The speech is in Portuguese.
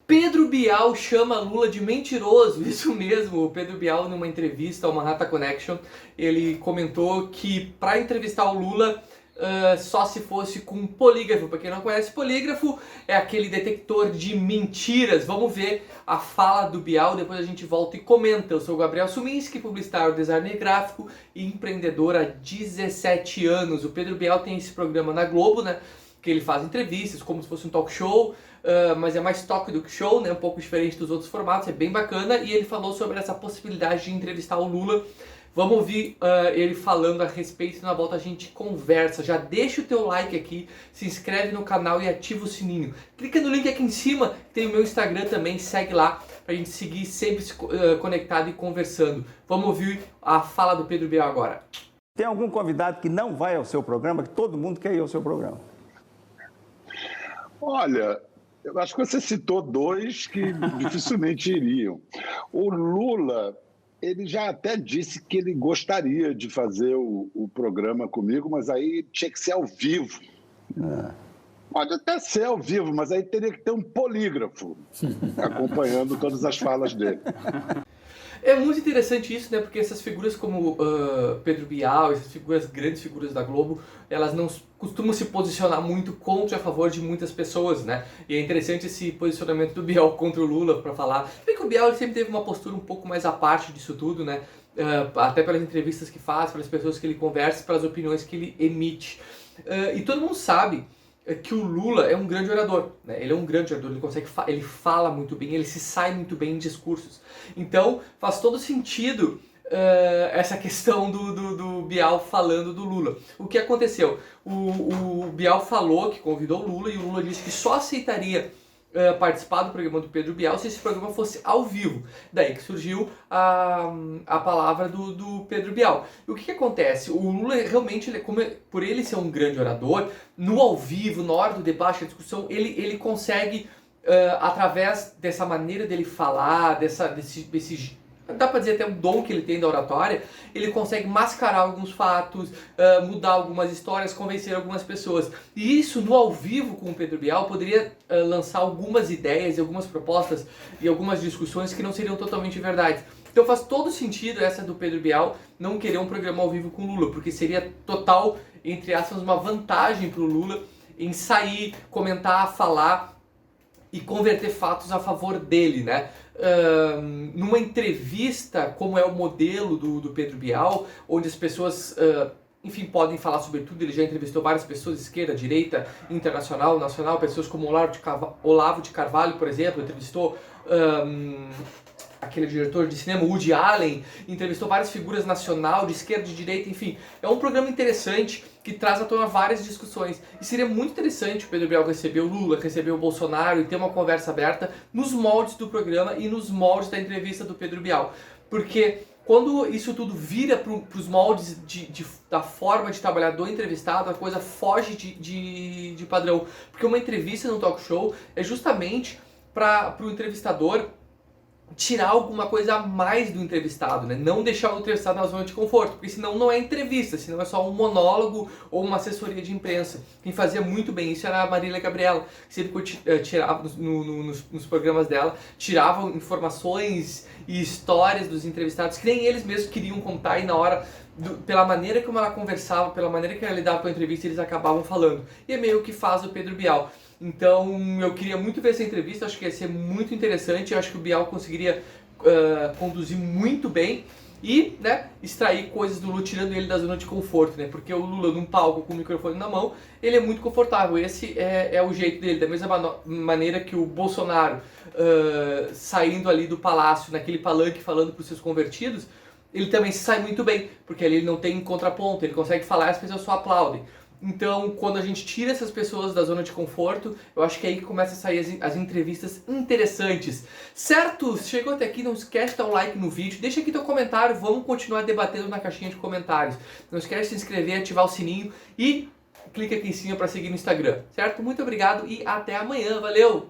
Pedro Bial chama Lula de mentiroso, isso mesmo. O Pedro Bial, numa entrevista ao Manhattan Connection, ele comentou que para entrevistar o Lula só se fosse com polígrafo. Para quem não conhece, polígrafo é aquele detector de mentiras. Vamos ver a fala do Bial, depois a gente volta e comenta. Eu sou o Gabriel Suminski, publicitário, designer gráfico e empreendedor há 17 anos. O Pedro Bial tem esse programa na Globo, né? Que ele faz entrevistas como se fosse um talk show, mas é mais talk do que show, né? Um pouco diferente dos outros formatos, é bem bacana. E ele falou sobre essa possibilidade de entrevistar o Lula. Vamos ouvir ele falando a respeito e na volta a gente conversa. Já deixa o teu like aqui, se inscreve no canal e ativa o sininho. Clica no link aqui em cima, tem o meu Instagram também, segue lá pra gente seguir sempre conectado e conversando. Vamos ouvir a fala do Pedro Bial agora. Tem algum convidado que não vai ao seu programa, que todo mundo quer ir ao seu programa? Olha, eu acho que você citou dois que dificilmente iriam. O Lula, ele já até disse que ele gostaria de fazer o programa comigo, mas aí tinha que ser ao vivo. Pode até ser ao vivo, mas aí teria que ter um polígrafo acompanhando todas as falas dele. É muito interessante isso, né? Porque essas figuras como Pedro Bial, essas figuras, grandes figuras da Globo, elas não costumam se posicionar muito contra e a favor de muitas pessoas, né? E é interessante esse posicionamento do Bial contra o Lula para falar. Bem que o Bial ele sempre teve uma postura um pouco mais à parte disso tudo, né? Até pelas entrevistas que faz, pelas pessoas que ele conversa, pelas opiniões que ele emite. E todo mundo sabe que o Lula é um grande orador, né? Ele é um grande orador, ele fala muito bem, ele se sai muito bem em discursos. Então faz todo sentido essa questão do Bial falando do Lula. O que aconteceu? O Bial falou que convidou o Lula e o Lula disse que só aceitaria participar do programa do Pedro Bial se esse programa fosse ao vivo. Daí que surgiu a palavra do Pedro Bial. E o que acontece? O Lula realmente, por ele ser um grande orador, no ao vivo, na hora do debate, da discussão, ele consegue, através dessa maneira dele falar, desse dá pra dizer até um dom que ele tem da oratória, ele consegue mascarar alguns fatos, mudar algumas histórias, convencer algumas pessoas. E isso no ao vivo com o Pedro Bial poderia lançar algumas ideias e algumas propostas e algumas discussões que não seriam totalmente verdade. Então faz todo sentido essa do Pedro Bial não querer um programa ao vivo com o Lula, porque seria total, entre aspas, uma vantagem pro Lula em sair, comentar, falar e converter fatos a favor dele, né? Numa entrevista, como é o modelo do Pedro Bial, onde as pessoas, enfim, podem falar sobre tudo. Ele já entrevistou várias pessoas, esquerda, direita, internacional, nacional, pessoas como Olavo de Carvalho, por exemplo, entrevistou aquele diretor de cinema, Woody Allen, entrevistou várias figuras nacional, de esquerda, de direita, enfim. É um programa interessante que traz à tona várias discussões. E seria muito interessante o Pedro Bial receber o Lula, receber o Bolsonaro e ter uma conversa aberta nos moldes do programa e nos moldes da entrevista do Pedro Bial. Porque quando isso tudo vira para os moldes da forma de trabalhar do entrevistado, a coisa foge de padrão. Porque uma entrevista no talk show é justamente para o entrevistador tirar alguma coisa a mais do entrevistado, né? Não deixar o entrevistado na zona de conforto, porque senão não é entrevista, senão é só um monólogo ou uma assessoria de imprensa. Quem fazia muito bem isso era a Marília Gabriela, que sempre tirava nos programas dela, tirava informações e histórias dos entrevistados que nem eles mesmos queriam contar, e na hora, pela maneira como ela conversava, pela maneira que ela lidava com a entrevista, eles acabavam falando. E é meio que faz o Pedro Bial. Então eu queria muito ver essa entrevista, acho que ia ser muito interessante, acho que o Bial conseguiria conduzir muito bem e, né, extrair coisas do Lula, tirando ele da zona de conforto, né, porque o Lula num palco com o microfone na mão, ele é muito confortável, esse é o jeito dele, da mesma maneira que o Bolsonaro saindo ali do palácio, naquele palanque falando para os seus convertidos, ele também se sai muito bem, porque ali ele não tem contraponto, ele consegue falar e as pessoas só aplaudem. Então, quando a gente tira essas pessoas da zona de conforto, eu acho que é aí que começa a sair as entrevistas interessantes. Certo? Se chegou até aqui, não esquece de dar um like no vídeo, deixa aqui teu comentário, vamos continuar debatendo na caixinha de comentários. Não esquece de se inscrever, ativar o sininho e clica aqui em cima para seguir no Instagram, certo? Muito obrigado e até amanhã, valeu!